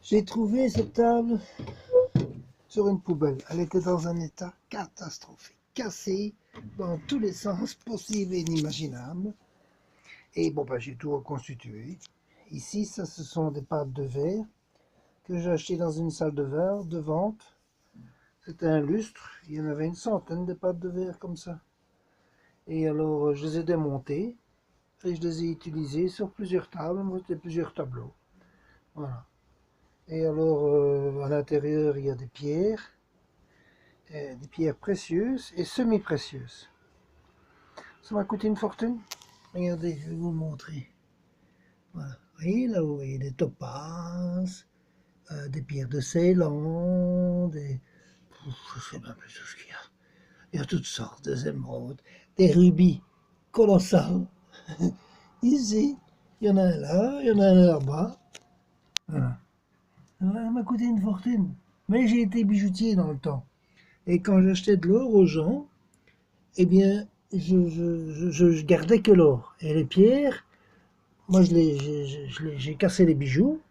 J'ai trouvé cette table sur une poubelle. Elle était dans un état catastrophique, cassée dans tous les sens possibles et inimaginables. Et bon, j'ai tout reconstitué. Ici, ça, ce sont des pâtes de verre que j'ai achetées dans une salle de verre de vente. C'était un lustre. Il y en avait une centaine de pâtes de verre comme ça. Et alors, je les ai démontées et je les ai utilisées sur plusieurs tables. Moi, c'était plusieurs tableaux. Voilà. Et alors, à l'intérieur, il y a des pierres précieuses et semi-précieuses. Ça m'a coûté une fortune. Regardez, je vais vous montrer. Voilà. Vous voyez, là, vous voyez des topazes, des pierres de Ceylan, des... je sais même plus tout ce qu'il y a. Il y a toutes sortes, des émeraudes, des rubis colossales. Ici, il y en a un là, il y en a un là-bas. Voilà. Alors, ça m'a coûté une fortune. Mais j'ai été bijoutier dans le temps. Et quand j'achetais de l'or aux gens, eh bien, je gardais que l'or. Et les pierres, moi, j'ai cassé les bijoux.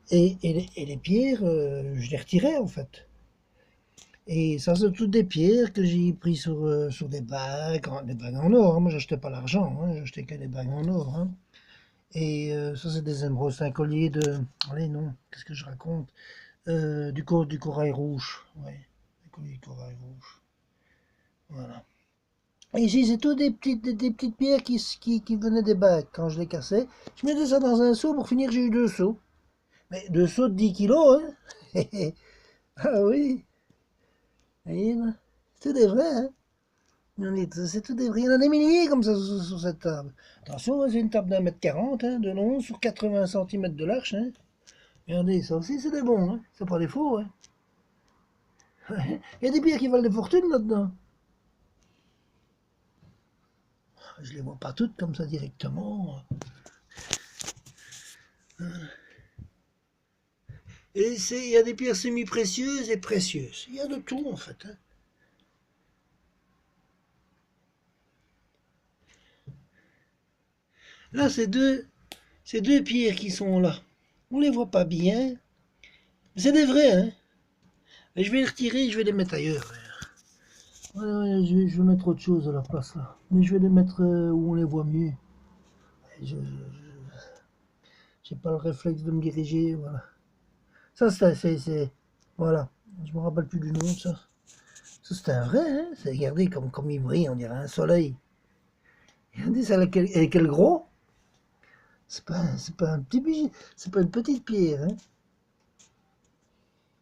Et les pierres, je les retirais, en fait. Et ça, c'est toutes des pierres que j'ai prises sur des bagues en or. Hein. Moi, j'achetais pas l'argent, hein. J'achetais que des bagues en or. Hein. Et ça, c'est des émeraudes. C'est un collier de... Allez, non, qu'est-ce que je raconte du corail rouge. Ouais, un collier de corail rouge. Voilà. Et ici, c'est tout des petites pierres qui venaient des bacs. Quand je les cassais, je mettais ça dans un seau. Pour finir, j'ai eu 2 seaux. Mais 2 seaux de 10 kilos, hein. Ah oui. Vous voyez, là, c'est tout des vrais, hein. C'est tout des vrais. Il y en a des milliers comme ça sur cette table. Attention, hein, c'est une table d'1,40 m hein, de long sur 80 cm de large. Hein. Regardez, ça aussi, c'est des bons. Hein. C'est pas des faux. Hein. Il y a des pierres qui valent des fortunes là-dedans. Je les vois pas toutes comme ça directement. Et il y a des pierres semi-précieuses et précieuses. Il y a de tout en fait. Hein. Là, ces deux pierres qui sont là. On les voit pas bien. C'est des vrais, hein. Mais je vais les retirer et je vais les mettre ailleurs. Ouais, je vais mettre autre chose à la place là. Mais je vais les mettre où on les voit mieux. Je n'ai pas le réflexe de me diriger, voilà. Ça, c'est... Voilà. Je me rappelle plus du nom de ça. Ça, c'est un vrai, hein. Regardez comme il brille, on dirait un soleil. Regardez, ça a quel gros. C'est pas un petit bijou, c'est pas une petite pierre, hein.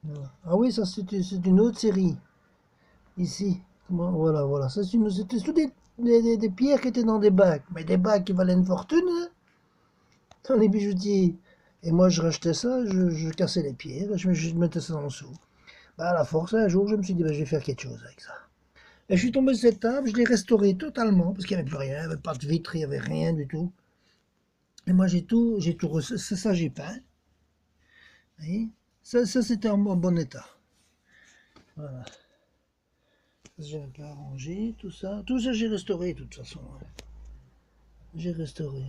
Voilà. Ah oui, ça, c'est une autre série. Ici. Voilà. Ça, c'était toutes des pierres qui étaient dans des bacs. Mais des bacs qui valaient une fortune, hein, dans les bijoutiers. Et moi, je rachetais ça, je cassais les pierres, je mettais ça dans le seau. Bah, à la force, un jour, je me suis dit, bah, je vais faire quelque chose avec ça. Et je suis tombé sur cette table, je l'ai restaurée totalement, parce qu'il n'y avait plus rien, il n'y avait pas de vitre, il n'y avait rien du tout. Et moi, j'ai tout ça, j'ai peint. Vous voyez, ça c'était en bon état. Voilà. J'ai un peu arrangé, tout ça. Tout ça, j'ai restauré, de toute façon. Hein. J'ai restauré.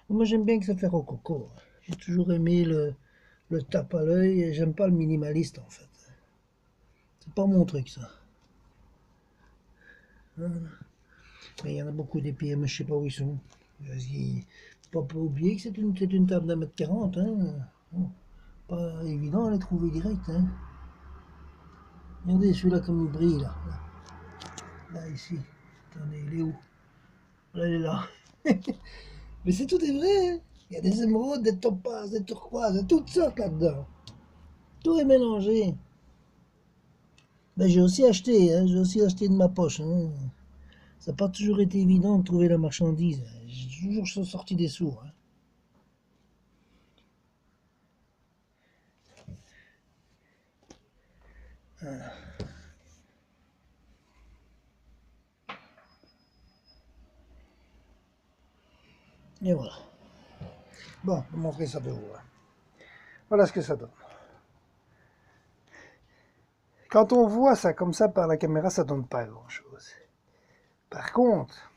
Moi, j'aime bien que ça fait rococo. J'ai toujours aimé le tape à l'œil et j'aime pas le minimaliste, en fait. C'est pas mon truc, ça. Voilà. Mais il y en a beaucoup des pieds, mais je sais pas où ils sont. Faut pas oublier que c'est une table d'1,40 m. Hein. Bon, pas évident à les trouver direct. Hein. Regardez celui-là comme il brille là. Là, ici. Attendez, il est où? Là, il est là. Mais c'est tout est vrai. Hein. Il y a des émeraudes, des topazes, des turquoises, toutes sortes là-dedans. Tout est mélangé. Ben, j'ai aussi acheté, hein, de ma poche. Hein. Ça n'a pas toujours été évident de trouver la marchandise. J'ai toujours sorti des sous. Hein. Voilà. Et voilà. Bon, je vais montrer ça de vous. Hein. Voilà ce que ça donne. Quand on voit ça comme ça par la caméra, ça donne pas grand chose. Par contre,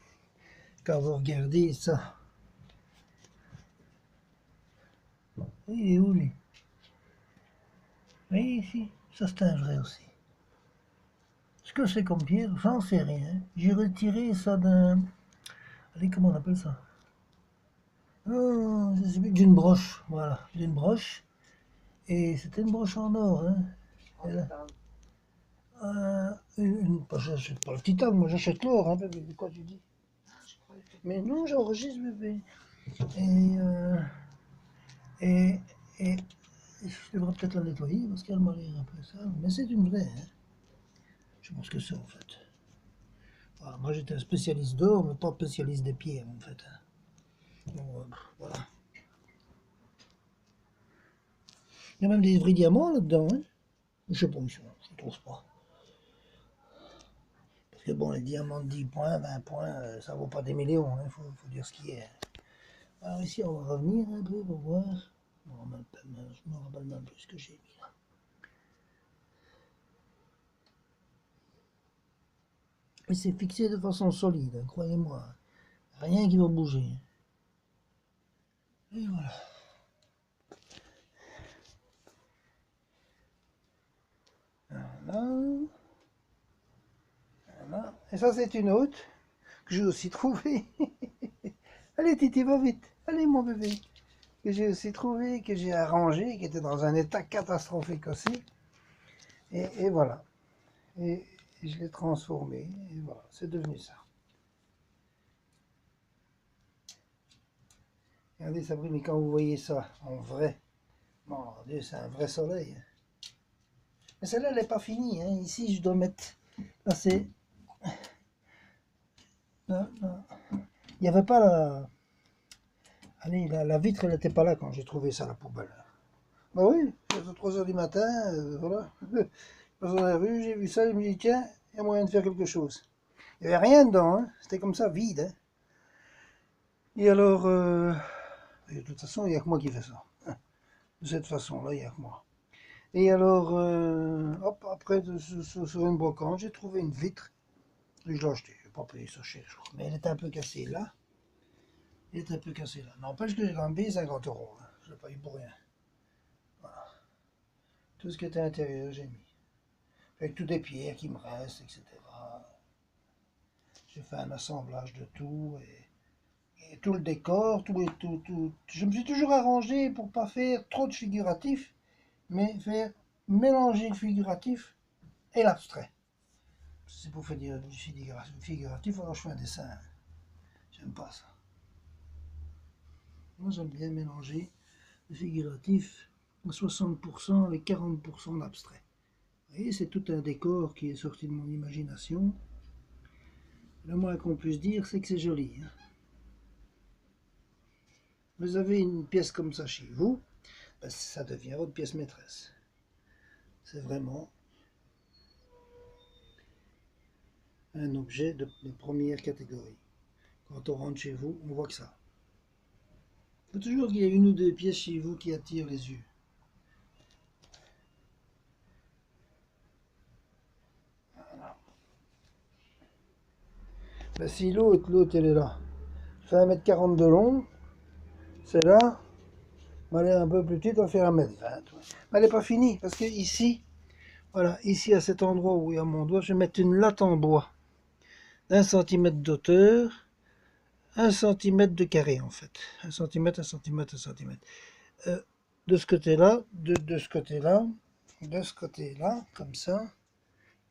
quand vous regardez ça Il est où lui? Oui, ici. Ça c'est un vrai aussi. Ce que c'est comme pierre, j'en sais rien. J'ai retiré ça d'un... Allez, comment on appelle ça? Je sais plus, d'une broche. Voilà, d'une broche. Et c'était une broche en or. Hein. J'achète pas le titane, moi j'achète l'or. Hein, bébé. De quoi tu dis? Mais non, j'enregistre, bébé. Et, euh, et, et je devrais peut-être la nettoyer parce qu'elle m'a l'air un peu sale. Mais c'est une vraie. Hein. Je pense que c'est en fait. Voilà, moi j'étais un spécialiste d'or, mais pas spécialiste des pierres en fait. Hein. Bon, voilà. Il y a même des vrais diamants là-dedans. Hein. Je sais pas où ils sont, je ne trouve pas. Parce que bon, les diamants de 10 points, 20 points, ça vaut pas des millions, il faut dire ce qui est. Alors ici, on va revenir un peu pour voir. Je me rappelle même plus ce que j'ai mis là. Et c'est fixé de façon solide, hein, croyez-moi. Rien qui va bouger. Et voilà. Voilà. Voilà. Et ça, c'est une autre que j'ai aussi trouvée. Allez, Titi, va vite. Allez, mon bébé. Que j'ai aussi trouvé, que j'ai arrangé, qui était dans un état catastrophique aussi. Et voilà. Et je l'ai transformé. Et voilà, c'est devenu ça. Regardez, Sabrine, mais quand vous voyez ça en vrai, mon Dieu, c'est un vrai soleil. Mais celle-là, elle n'est pas finie. Hein. Ici, je dois mettre. Là, c'est. Là, là. Il n'y avait pas la. Allez, la vitre, elle n'était pas là quand j'ai trouvé ça à la poubelle. Bah oui, c'est à 3 heures du matin, voilà. Je passe dans la rue, j'ai vu ça, je me dis, tiens, il y a moyen de faire quelque chose. Il n'y avait rien dedans, hein. C'était comme ça, vide. Hein. Et alors, et de toute façon, il n'y a que moi qui fais ça. Hein. De cette façon-là, il n'y a que moi. Et alors, hop, après, sur une brocante, j'ai trouvé une vitre. Et je l'ai achetée. Je n'ai pas payé ça cher, je crois. Mais elle était un peu cassée là. Elle était un peu cassée là. N'empêche que j'ai quand même payé 50 euros. Hein. Je ne l'ai pas eu pour rien. Voilà. Tout ce qui était à l'intérieur, j'ai mis. Avec toutes les pierres qui me restent, etc. J'ai fait un assemblage de tout. Et tout le décor, tout. Je me suis toujours arrangé pour pas faire trop de figuratif, mais faire mélanger le figuratif et l'abstrait. C'est pour faire du figuratif, alors je fais un dessin. J'aime pas ça. Moi, j'aime bien mélanger le figuratif à 60% avec 40% d'abstrait. Vous voyez, c'est tout un décor qui est sorti de mon imagination. Le moins qu'on puisse dire, c'est que c'est joli. Hein. Vous avez une pièce comme ça chez vous, ben ça devient votre pièce maîtresse. C'est vraiment un objet de première catégorie. Quand on rentre chez vous, on voit que ça. Il faut toujours qu'il y ait une ou deux pièces chez vous qui attirent les yeux. Voilà. Ben si l'autre elle est là, fait 1,40 m de long, c'est là, elle est un peu plus petite, on va faire 1,20 m. Mais elle n'est pas finie, parce que ici, voilà, ici à cet endroit où il y a mon doigt, je vais mettre une latte en bois d'1 cm d'auteur, 1 cm de carré en fait. 1 cm, 1 cm, 1 cm. De ce côté-là, de ce côté-là, de ce côté-là, comme ça.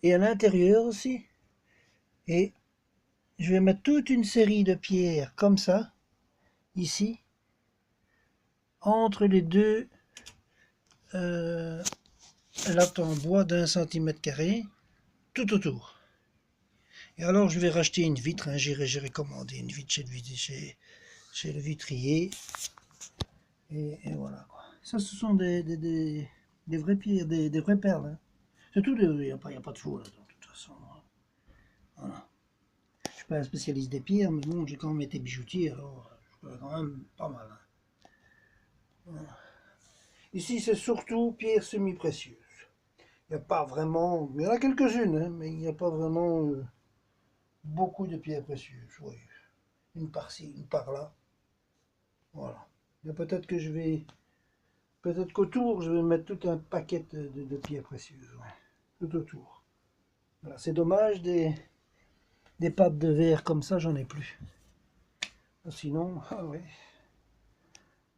Et à l'intérieur aussi. Et je vais mettre toute une série de pierres comme ça, ici, entre les deux lattes en bois d'1 cm², tout autour. Et alors je vais racheter une vitre, hein, j'ai commandé une vitre chez le vitrier. Et voilà quoi. Ça ce sont des vraies pierres, des vraies perles. Hein. C'est tout, il n'y a pas de faux là, de toute façon. Voilà. Je ne suis pas un spécialiste des pierres, mais bon, j'ai quand même été bijoutier, alors je connais quand même pas mal. Hein. Voilà. Ici, c'est surtout pierres semi-précieuses. Il n'y a pas vraiment, il y en a quelques-unes, hein, mais il n'y a pas vraiment beaucoup de pierres précieuses. Oui. Une par-ci, une par-là. Voilà. Mais peut-être que je vais Peut-être qu'autour, je vais mettre tout un paquet de pierres précieuses. Ouais. Tout autour. Voilà, c'est dommage, des pattes de verre comme ça, j'en ai plus. Sinon, ah ouais,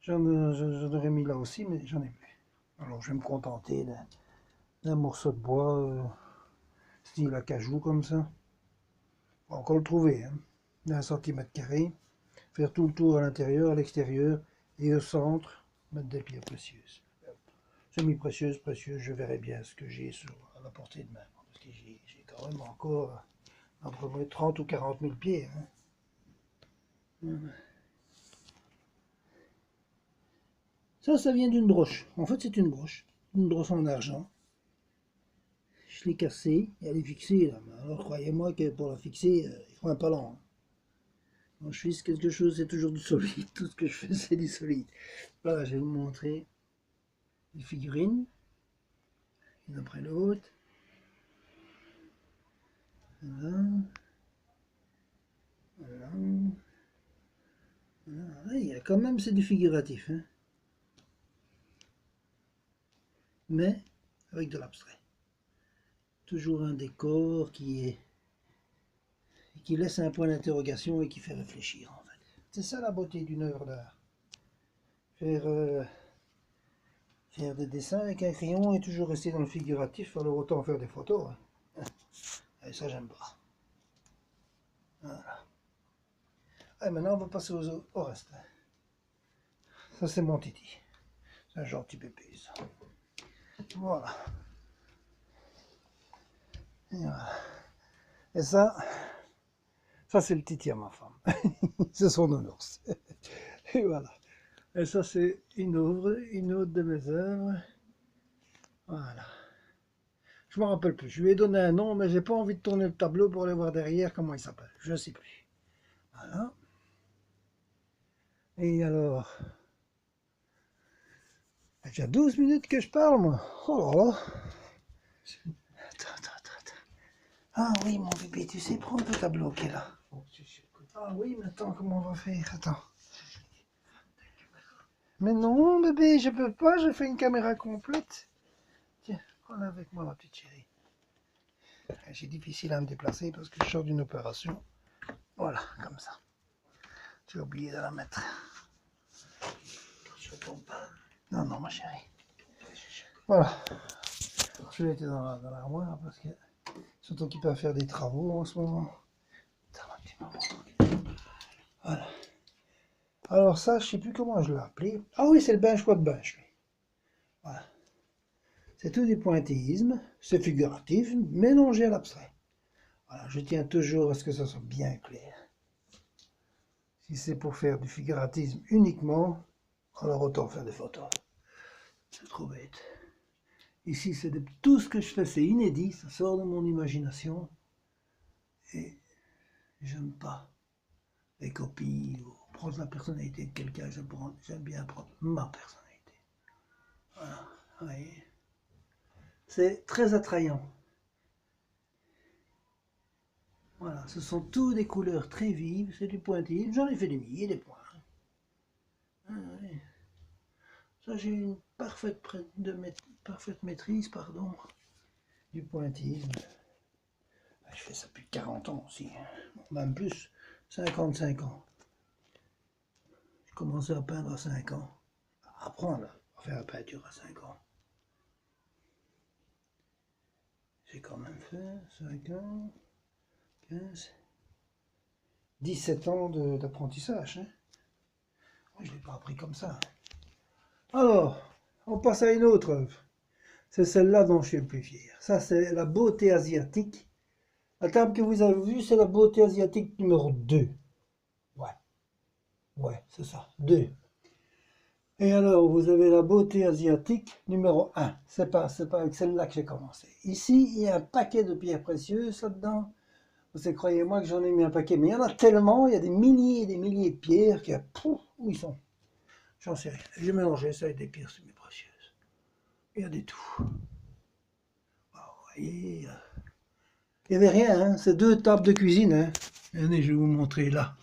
j'en aurais mis là aussi, mais j'en ai plus. Alors je vais me contenter d'un morceau de bois, style acajou comme ça. On va encore le trouver, hein, d'un centimètre carré. Faire tout le tour à l'intérieur, à l'extérieur et au centre, mettre des pierres précieuses. Semi-précieuses, précieuses, je verrai bien ce que j'ai à la portée de main. Parce que j'ai quand même encore entre 30 ou 40 000 pieds. Hein. Ça vient d'une broche. En fait, c'est une broche en argent. Je l'ai cassée, et elle est fixée là. Alors, croyez-moi que pour la fixer, il faut un palan. Hein. Quand je fixe quelque chose, c'est toujours du solide. Tout ce que je fais, c'est du solide. Voilà, je vais vous montrer les figurines, une après l'autre. Voilà. Voilà. Voilà. Il y a quand même, c'est du figuratif. Hein. Mais avec de l'abstrait. Toujours un décor qui laisse un point d'interrogation et qui fait réfléchir en fait. C'est ça la beauté d'une œuvre d'art. Faire des dessins avec un crayon et toujours rester dans le figuratif, alors autant faire des photos. Hein. Et ça j'aime pas. Voilà. Et maintenant on va passer au reste. Ça c'est mon titi. C'est un gentil bébé ça. Voilà. Et ça c'est le titi à ma femme. C'est son nounours. Et voilà. Et ça c'est une autre de mes œuvres. Voilà. Je me rappelle plus. Je lui ai donné un nom, mais j'ai pas envie de tourner le tableau pour aller voir derrière comment il s'appelle. Je ne sais plus. Voilà. Et alors, il y a déjà 12 minutes que je parle, moi. Oh là là. Attends. Ah oui, mon bébé, tu sais prendre le tableau qui est là. Ah oui, mais attends, comment on va faire? Attends. Mais non, bébé, je peux pas, j'ai fait une caméra complète. Tiens, prends avec moi, ma petite chérie. C'est difficile à me déplacer parce que je sors d'une opération. Voilà, comme ça. J'ai oublié de la mettre. Je ne tombe pas. Non, ma chérie. Voilà. Je vais être dans l'armoire parce qu'ils sont occupés à faire des travaux en ce moment. Attends un petit moment. Voilà. Alors ça, je ne sais plus comment je l'ai appelé. Ah oui, c'est le bench-what bench. Voilà. C'est tout du pointillisme, c'est figuratif, mélangé à l'abstrait. Voilà, je tiens toujours à ce que ça soit bien clair. Si c'est pour faire du figuratisme uniquement, alors autant faire des photos. C'est trop bête. Ici, c'est tout ce que je fais, c'est inédit, ça sort de mon imagination. Et j'aime pas les copies ou prendre la personnalité de quelqu'un, j'aime bien prendre ma personnalité. Voilà, vous voyez. C'est très attrayant. Voilà, ce sont tous des couleurs très vives, c'est du pointillé. J'en ai fait des milliers, des points. Ah, ouais. Ça, j'ai une parfaite maîtrise, du pointillisme. Je fais ça depuis 40 ans aussi, même plus, 55 ans. J'ai commencé à peindre à 5 ans, à apprendre à faire la peinture à 5 ans. J'ai quand même fait 5 ans, 15, 17 ans d'apprentissage. Hein. Je ne l'ai pas appris comme ça. Alors, on passe à une autre œuvre. C'est celle-là dont je suis le plus fier. Ça, c'est la beauté asiatique. La table que vous avez vue, c'est la beauté asiatique numéro 2. Ouais, c'est ça, 2. Et alors, vous avez la beauté asiatique numéro 1. C'est pas avec celle-là que j'ai commencé. Ici, il y a un paquet de pierres précieuses là-dedans. Vous croyez-moi que j'en ai mis un paquet, mais il y en a tellement, il y a des milliers et des milliers de pierres qui, où ils sont. J'en sais rien. J'ai mélangé ça avec des pierres semi-précieuses. Il y a des tout. Vous voyez, il n'y avait rien, hein. C'est 2 tables de cuisine. Hein. Allez, je vais vous montrer là.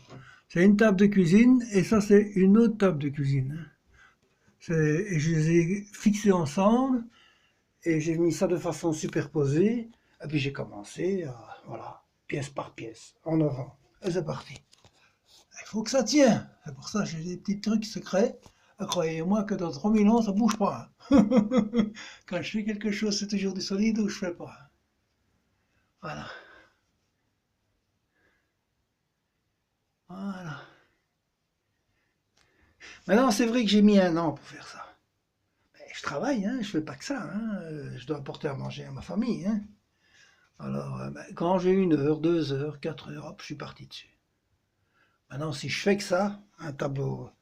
C'est une table de cuisine et ça c'est une autre table de cuisine. Hein. Et je les ai fixés ensemble et j'ai mis ça de façon superposée. Et puis j'ai commencé, voilà, pièce par pièce, en avant. Et c'est parti. Il faut que ça tienne. C'est pour ça que j'ai des petits trucs secrets. Croyez-moi que dans 3000 ans, ça bouge pas. Hein. Quand je fais quelque chose, c'est toujours du solide ou je fais pas. Voilà. Voilà. Maintenant, c'est vrai que j'ai mis 1 an pour faire ça. Mais je travaille, hein, je fais pas que ça. Hein. Je dois apporter à manger à ma famille. Hein. Alors, quand j'ai 1 heure, 2 heures, 4 heures, hop, je suis parti dessus. Maintenant, si je fais que ça, un tableau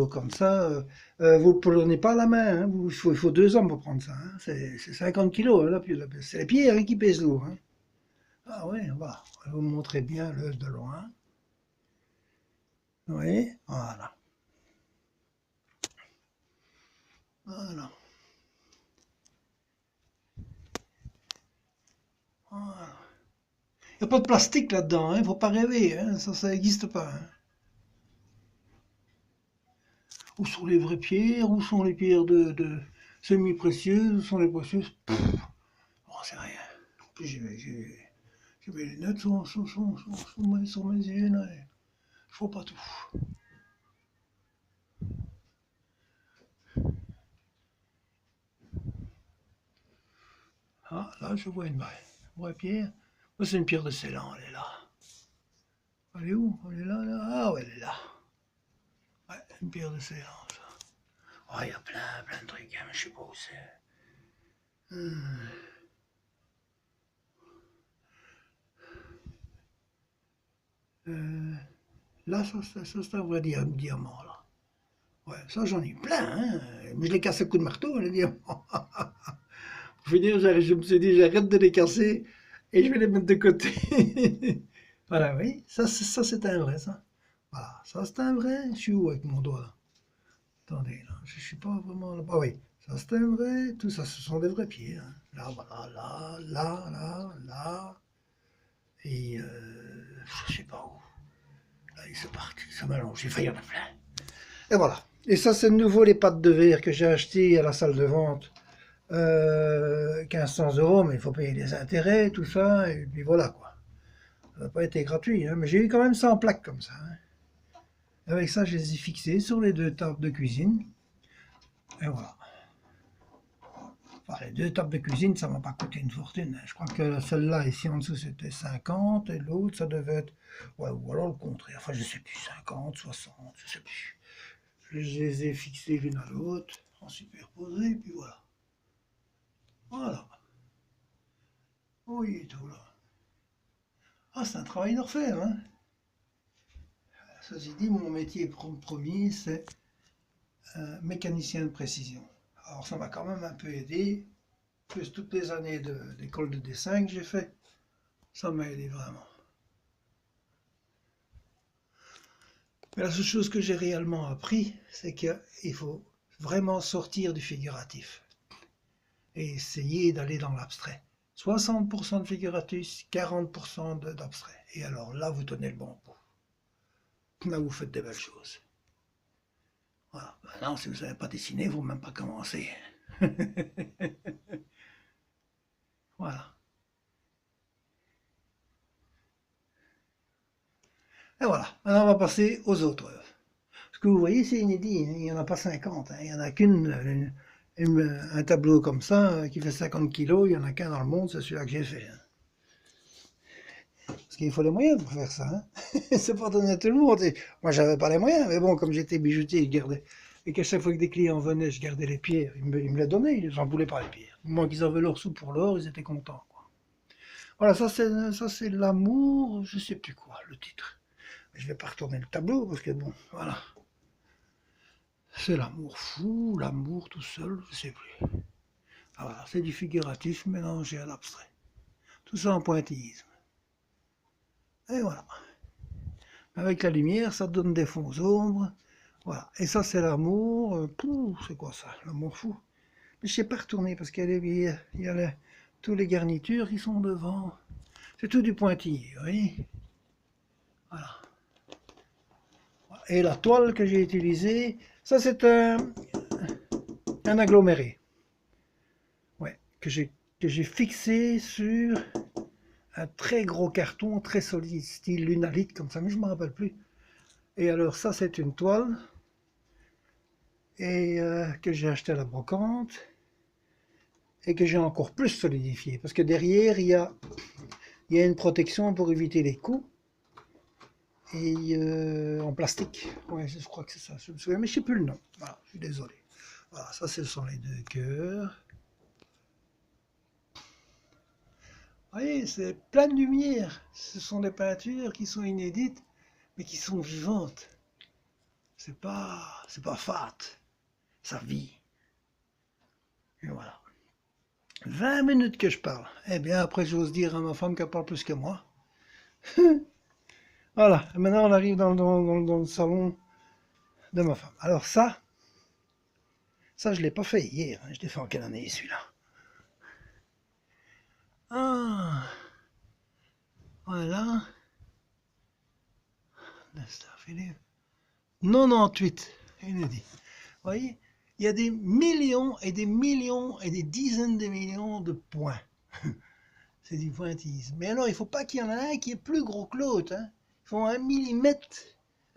comme ça, vous ne le prenez pas à la main. Hein. Il faut 2 hommes pour prendre ça. Hein. C'est 50 kilos. Hein, c'est les pierres hein, qui pèsent lourd. Hein. Ah oui, voilà. Je vais vous montrer bien l'œuvre de loin. Oui, voilà. Voilà. Voilà. Il n'y a pas de plastique là-dedans, il ne faut pas rêver, hein, ça n'existe pas. Hein. Où sont les vraies pierres, où sont les pierres de semi-précieuses, où sont les précieuses? Oh, c'est rien. En plus, j'ai mes lunettes sur mes yeux, là. Je vois pas tout. Ah, là, je vois une vraie pierre. Oh, c'est une pierre de Ceylan, elle est là. Elle est où? Elle est là, là. Ah, ouais, elle est là. Ouais, une pierre de Ceylan, ça. Oh, il y a plein de trucs, hein, mais je sais pas où c'est. Euh, là, ça c'est un vrai diamant, là. Ouais, ça, j'en ai plein, hein. Mais je les casse à coups de marteau, les diamants. Pour finir, je me suis dit, j'arrête de les casser et je vais les mettre de côté. Voilà, oui, ça c'est un vrai, ça. Voilà, ça c'est un vrai. Je suis où avec mon doigt, là? Attendez, là, je suis pas vraiment là. Ah oui, ça c'est un vrai. Tout ça, ce sont des vraies pierres. Hein. Là, voilà, là. Et je sais pas où. Là, c'est parti, ça m'allonge. J'ai failli en a plein. Et voilà. Et ça, c'est de nouveau les pâtes de verre que j'ai achetées à la salle de vente. 1500 euros, mais il faut payer les intérêts, tout ça, et puis voilà quoi. Ça n'a pas été gratuit, hein, mais j'ai eu quand même 100 plaques comme ça. Hein. Avec ça, je les ai fixées sur les 2 tables de cuisine. Et voilà. Enfin, les 2 tables de cuisine, ça m'a pas coûté une fortune. Hein. Je crois que celle-là, ici en dessous, c'était 50, et l'autre, ça devait être. Ouais, ou alors le contraire. Enfin, je sais plus, 50, 60, je sais plus. Je les ai fixées l'une à l'autre, en superposé, et puis voilà. Voilà. Oui, tout là. Ah, c'est un travail de refaire, hein. Ceci dit, mon métier premier, c'est mécanicien de précision. Alors ça m'a quand même un peu aidé, plus toutes les années d'école de dessin que j'ai fait, ça m'a aidé vraiment. Mais la seule chose que j'ai réellement appris, c'est qu'il faut vraiment sortir du figuratif et essayer d'aller dans l'abstrait. 60% de figuratif, 40% d'abstrait. Et alors là, vous tenez le bon bout. Là, vous faites des belles choses. Voilà. Maintenant, si vous ne savez pas dessiner, il ne faut même pas commencer. Voilà. Et voilà. Maintenant, on va passer aux autres œuvres. Ce que vous voyez, c'est inédit. Hein. Il n'y en a pas 50. Hein. Il n'y en a un tableau comme ça qui fait 50 kilos. Il n'y en a qu'un dans le monde, c'est celui-là que j'ai fait. Hein. Parce qu'il faut les moyens pour faire ça. Hein. C'est pas donné à tout le monde. Et moi, j'avais pas les moyens. Mais bon, comme j'étais bijoutier, je gardais. Et qu'à chaque fois que des clients venaient, je gardais les pierres. Ils me les donnaient. Ils n'en voulaient pas les pierres. Moi, qu'ils avaient leur sou pour l'or, ils étaient contents. Quoi. Voilà, ça c'est l'amour. Je sais plus quoi, le titre. Je vais pas retourner le tableau parce que bon, voilà. C'est l'amour fou, l'amour tout seul, je sais plus. Ah, voilà, c'est du figuratif mélangé à l'abstrait. Tout ça en pointillisme. Et voilà. Avec la lumière, ça donne des fonds ombres. Voilà. Et ça, c'est l'amour. C'est quoi ça? L'amour fou. Mais je sais pas retourner parce qu'il y a tous les garnitures qui sont devant. C'est tout du pointillé, vous voyez? Voilà. Et la toile que j'ai utilisée, ça c'est un aggloméré, ouais, que j'ai fixé sur un très gros carton, très solide, style lunalite, comme ça, mais je ne me rappelle plus. Et alors ça, c'est une toile et que j'ai acheté à la brocante et que j'ai encore plus solidifié, parce que derrière, il y a une protection pour éviter les coups, et en plastique. Ouais, je crois que c'est ça, je me souviens, mais je ne sais plus le nom. Voilà, je suis désolé. Voilà, ça, ce sont les deux cœurs. Vous voyez, c'est plein de lumière. Ce sont des peintures qui sont inédites, mais qui sont vivantes. C'est pas fat, ça vit. Et voilà. 20 minutes que je parle. Eh bien, après, j'ose dire à ma femme qu'elle parle plus que moi. Voilà, et maintenant on arrive dans le salon de ma femme. Alors ça je l'ai pas fait hier, hein. Je l'ai fait en quelle année celui-là? Ah, voilà. Nestor Philippe. 98, inédit. Vous voyez, il y a des millions et des millions et des dizaines de millions de points. C'est du pointillisme. Mais alors, il ne faut pas qu'il y en ait un qui est plus gros que l'autre. Hein. Il faut un millimètre,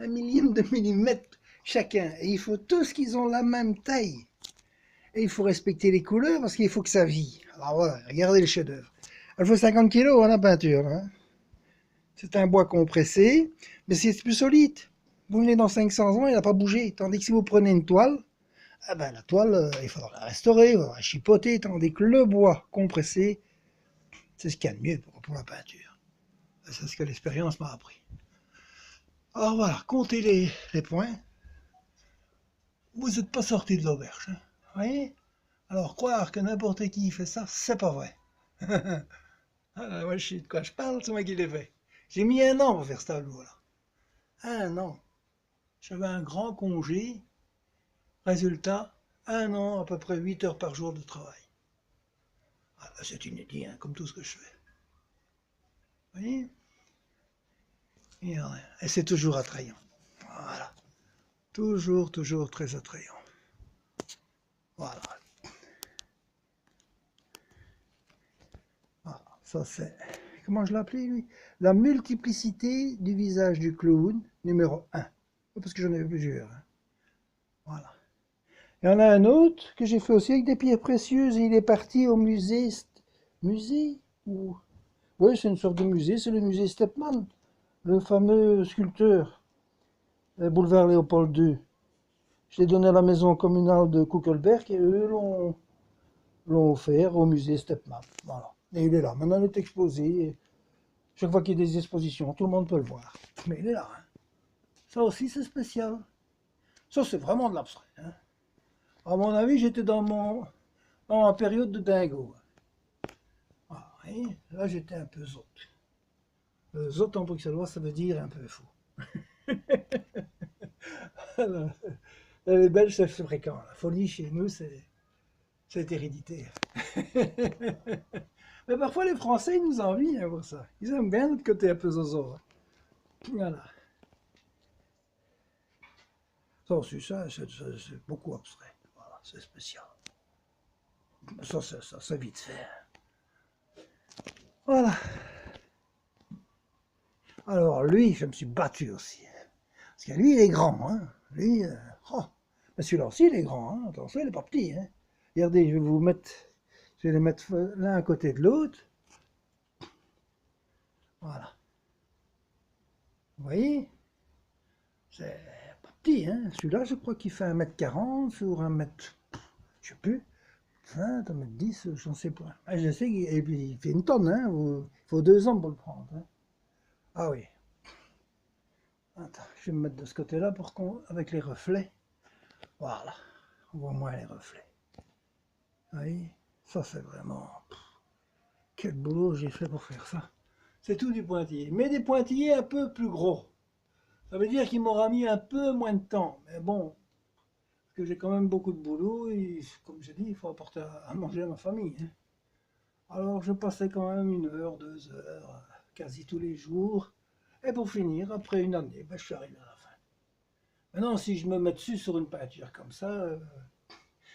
un millième de millimètre chacun. Et il faut tous qu'ils ont la même taille. Et il faut respecter les couleurs parce qu'il faut que ça vit. Alors voilà, regardez le chef-d'œuvre. Elle faut 50 kilos la peinture. Hein. C'est un bois compressé, mais c'est plus solide. Vous venez dans 500 ans, il n'a pas bougé. Tandis que si vous prenez une toile, ah ben, la toile, il faudra la restaurer, il faudra la chipoter. Tandis que le bois compressé, c'est ce qu'il y a de mieux pour la peinture. C'est ce que l'expérience m'a appris. Alors voilà, comptez les points. Vous n'êtes pas sorti de l'auberge. Hein. Vous voyez? Alors croire que n'importe qui fait ça, c'est pas vrai. Moi je sais de quoi je parle, c'est moi qui l'ai fait. J'ai mis 1 an pour faire ce tableau-là. 1 an. J'avais un grand congé. Résultat, 1 an, à peu près 8 heures par jour de travail. Ah, c'est inédit, hein, comme tout ce que je fais. Vous voyez? Et c'est toujours attrayant. Voilà. Toujours, toujours très attrayant. Voilà. Voilà. Ça c'est... Comment je l'appelais lui? La multiplicité du visage du clown, numéro 1. Parce que j'en avais plusieurs. Hein. Voilà. Il y en a un autre que j'ai fait aussi avec des pierres précieuses. Et il est parti au musée. Musée ou... Oui, c'est une sorte de musée. C'est le musée Stepman. Le fameux sculpteur. Boulevard Léopold II. Je l'ai donné à la maison communale de Kuckelberg et eux l'ont offert au musée Stepman. Voilà. Et il est là. Maintenant, il est exposé. Et chaque fois qu'il y a des expositions, tout le monde peut le voir. Mais il est là. Hein. Ça aussi, c'est spécial. Ça, c'est vraiment de l'abstrait. Hein. À mon avis, j'étais dans ma période de dingo. Ah, et là, j'étais un peu zot. Zot en bruxellois, ça veut dire un peu fou. Les Belges, c'est fréquent. La folie, chez nous, c'est héréditaire. Mais parfois, les Français, ils nous envient hein, pour ça. Ils aiment bien notre côté un peu zozo. Hein. Voilà. Ça aussi, c'est beaucoup abstrait. Voilà, c'est spécial. Ça, c'est vite fait. Voilà. Alors, lui, je me suis battu aussi. Parce que lui, il est grand. Hein. Lui, oh. Mais celui-là aussi, il est grand. Hein. Attention, il n'est pas petit. Hein. Regardez, je vais les mettre l'un à côté de l'autre. Voilà. Vous voyez? C'est pas petit, hein. Celui-là, je crois qu'il fait 1m40 sur 1m, je sais plus, 20, 1m10, j'en sais pas. Ah, je sais qu'il fait une tonne, hein. Il faut 2 ans pour le prendre. Hein. Ah oui. Attends, je vais me mettre de ce côté-là pour avec les reflets. Voilà. On voit moins les reflets. Vous voyez? Ça, c'est vraiment... Quel boulot j'ai fait pour faire ça. C'est tout du pointillé. Mais des pointillés un peu plus gros. Ça veut dire qu'il m'aura mis un peu moins de temps. Mais bon, parce que j'ai quand même beaucoup de boulot et comme je dis, il faut apporter à manger à ma famille. Hein. Alors je passais quand même 1 heure, 2 heures, quasi tous les jours. Et pour finir, après une année, ben, je suis arrivé à la fin. Maintenant, si je me mets dessus sur une peinture comme ça,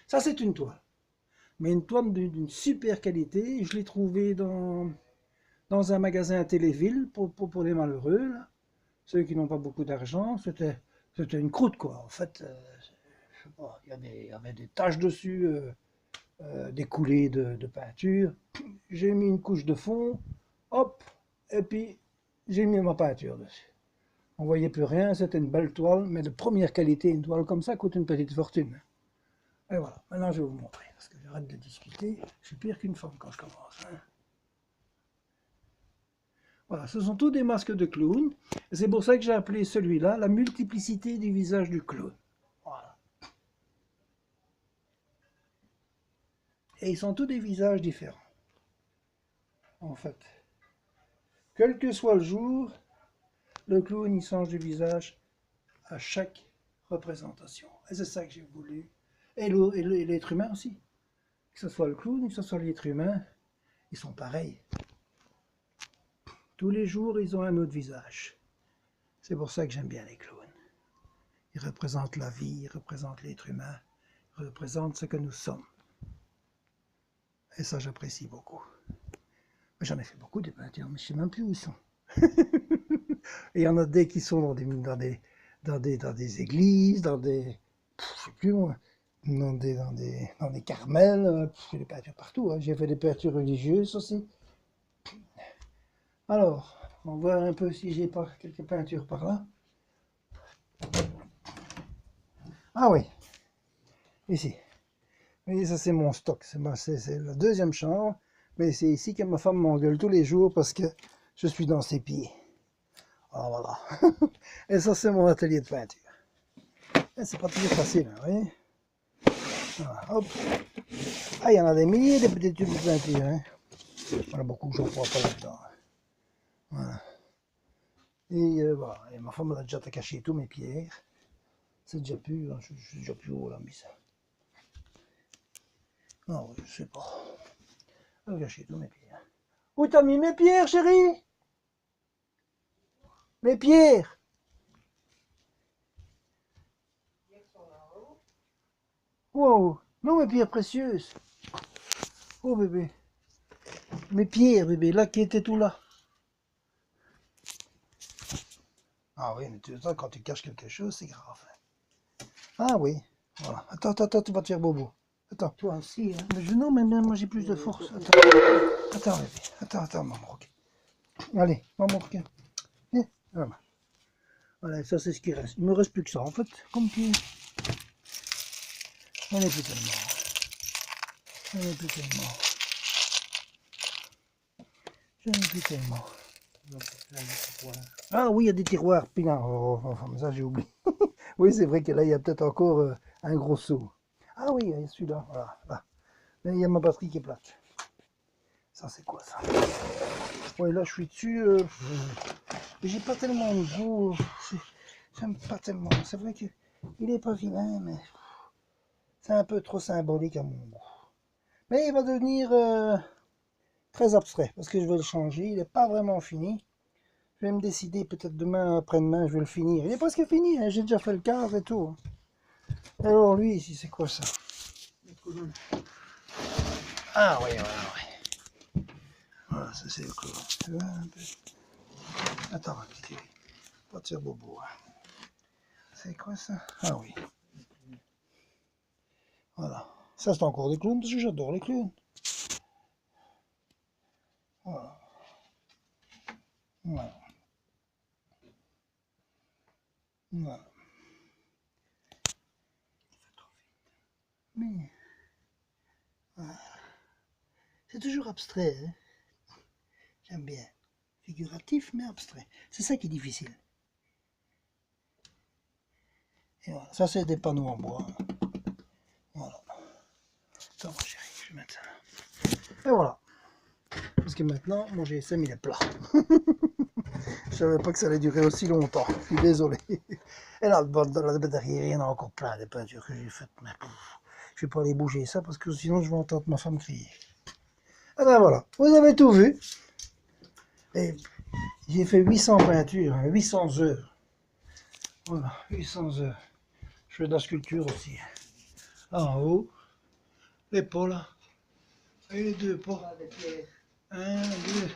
Ça, c'est une toile. Mais une toile d'une super qualité. Je l'ai trouvée dans un magasin à Téléville pour les malheureux, là. Ceux qui n'ont pas beaucoup d'argent. C'était une croûte, quoi. En fait, je sais pas, il y avait des taches dessus, des coulées de peinture. J'ai mis une couche de fond, hop, et puis j'ai mis ma peinture dessus. On voyait plus rien, c'était une belle toile, mais de première qualité. Une toile comme ça coûte une petite fortune. Et voilà, maintenant je vais vous montrer, parce que j'arrête de discuter. Je suis pire qu'une femme quand je commence. Hein. Voilà, ce sont tous des masques de clown. C'est pour ça que j'ai appelé celui-là la multiplicité du visage du clown. Voilà. Et ils sont tous des visages différents. En fait, quel que soit le jour, le clown il change de visage à chaque représentation. Et c'est ça que j'ai voulu. Et l'être humain aussi. Que ce soit le clown, que ce soit l'être humain, ils sont pareils. Tous les jours, ils ont un autre visage. C'est pour ça que j'aime bien les clowns. Ils représentent la vie, ils représentent l'être humain, ils représentent ce que nous sommes. Et ça, j'apprécie beaucoup. J'en ai fait beaucoup de peintures, mais je ne sais même plus où ils sont. Et il y en a des qui sont dans des églises, dans des... je sais plus moi, dans des carmels, j'ai des peintures partout. Hein. J'ai fait des peintures religieuses aussi. Alors, on va voir un peu si j'ai pas quelques peintures par là. Ah oui, ici. Oui, ça c'est mon stock. C'est la deuxième chambre. Mais c'est ici que ma femme m'engueule tous les jours parce que je suis dans ses pieds. Alors voilà. Et ça c'est mon atelier de peinture. C'est pas toujours facile, hein, vous voyez. Voilà, hop. Ah, il y en a des milliers de petits tubes de peinture. Hein. Il y en a beaucoup que je ne crois pas là-dedans. Voilà. Et voilà. Et ma femme elle a déjà caché tous mes pierres. C'est déjà plus, hein, je suis déjà plus haut là, mais ça. Non, je sais pas. Elle a caché tous mes pierres. Où t'as mis mes pierres, chérie? Mes pierres? Wow, non, mes pierres précieuses. Oh bébé. Mes pierres, bébé, là qui étaient tout là. Ah oui, mais tu sais, quand tu caches quelque chose, c'est grave. Ah oui, voilà. Attends, tu vas te faire bobo. Attends. Toi aussi, hein. Mais non, mais moi j'ai plus de force. Attends, bébé. Attends, maman. Okay. Allez, maman, ok. Voilà. Voilà, ça c'est ce qui reste. Il me reste plus que ça, en fait. Comme pied. On n'est plus tellement. J'en ai plus tellement. J'en ai plus tellement. Ah oui, il y a des tiroirs. Putain, ça j'ai oublié. Oui, c'est vrai que là, il y a peut-être encore un gros seau. Ah oui, il y a celui-là. Voilà, là. Là, il y a ma batterie qui est plate. Ça, c'est quoi ça? Oui, là, je suis dessus. J'ai pas tellement de goût. J'aime pas tellement. C'est vrai qu'il est pas vilain, mais c'est un peu trop symbolique à mon goût. Mais il va devenir très abstrait parce que je vais le changer. Il n'est pas vraiment fini. Je vais me décider peut-être demain, après-demain, je vais le finir. Il est presque fini, hein. J'ai déjà fait le cadre et tout. Alors lui ici, c'est quoi ça? Ah oui, oui. Voilà, ça c'est le clou. Tu vois un peu. Attends, petit pas de faire bobo. Hein. C'est quoi ça? Ah oui. Voilà. Ça c'est encore des clowns parce que j'adore les clowns. Voilà. Voilà. Voilà. Mais voilà. C'est toujours abstrait. Hein. J'aime bien. Figuratif mais abstrait. C'est ça qui est difficile. Et voilà. Ça c'est des panneaux en bois. Voilà. Attends ma chérie, je vais mettre ça là. Et voilà. Parce que maintenant mon GSM il est plat. Je savais pas que ça allait durer aussi longtemps. Je suis désolé. Et là, derrière, il y en a encore plein de peintures que j'ai faites. Mais je vais pas aller bouger ça parce que sinon je vais entendre ma femme crier. Ah ben voilà, vous avez tout vu. Et j'ai fait 800 peintures, 800 heures. Voilà, 800 heures. Je fais de la sculpture aussi. En haut, Les pots là. Et les deux pots. Un, deux.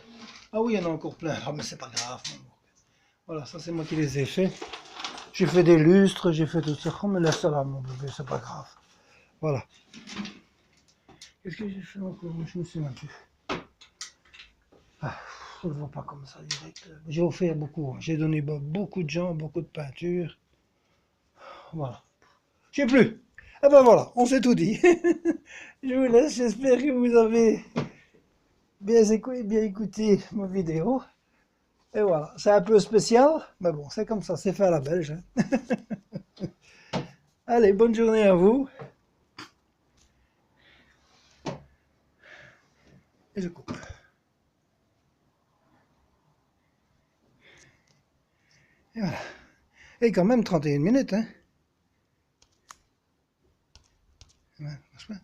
Ah oui, il y en a encore plein. Ah, mais c'est pas grave. Voilà, ça c'est moi qui les ai faits. J'ai fait des lustres, j'ai fait tout ça. Oh, mais laisse ça là, mon bébé, c'est pas grave. Voilà. Qu'est-ce que j'ai fait encore? Je me souviens plus. Ah, je ne le vois pas comme ça direct. J'ai offert beaucoup. J'ai donné beaucoup de gens, beaucoup de peinture. Voilà. Je sais plus. Ah ben voilà, on s'est tout dit. Je vous laisse. J'espère que vous avez bien écouté ma vidéo. Et voilà, c'est un peu spécial, mais bon, c'est comme ça, c'est fait à la belge. Hein. Allez, bonne journée à vous. Et je coupe. Et voilà. Et quand même 31 minutes, hein. Ouais, franchement.